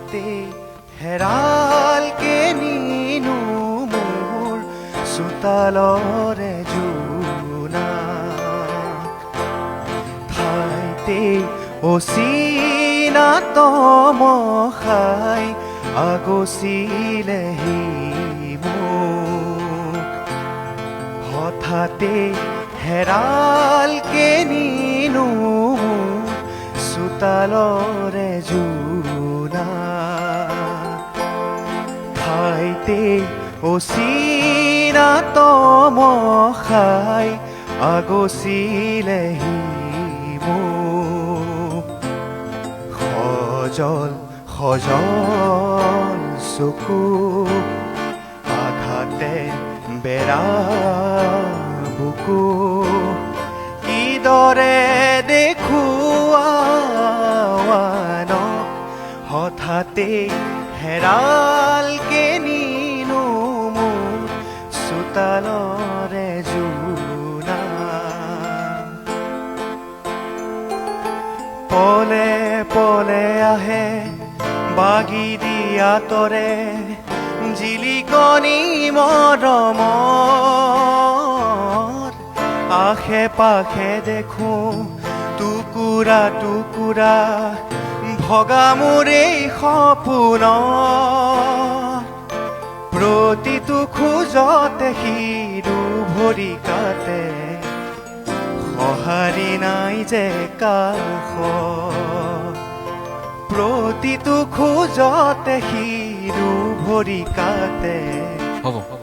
হঠাতে হেৰালকে নিনো মোৰ চোতালৰে জোনাক ঠাইতে অচিনা তমসাই আগচিলেহি মোক হঠাতে হেৰালকে নিনো মোৰ চোতালৰে জোনাক ঠাইতে অচিনা তমসাই আগচিলেহি মোক সজল সজল চকু আঘাতে বেৰা বুকু কিদৰে দেখুৱানক হঠাতে হেৰালকে নিনো মোৰ চোতালৰে জোনাক পলে পলে আহে বাগি দিয়া তৰে জিলিকনি মৰমৰ আশে পাশে দেখো টুকুৰা টুকুৰা ভগা মোৰ এই সপোন প্ৰতিটো খোজতে সিৰো ভৰি কাটে সঁহাৰি নাই যে কাষ প্ৰতিটো খোজতে সিৰো ভৰি কাটে হ'ব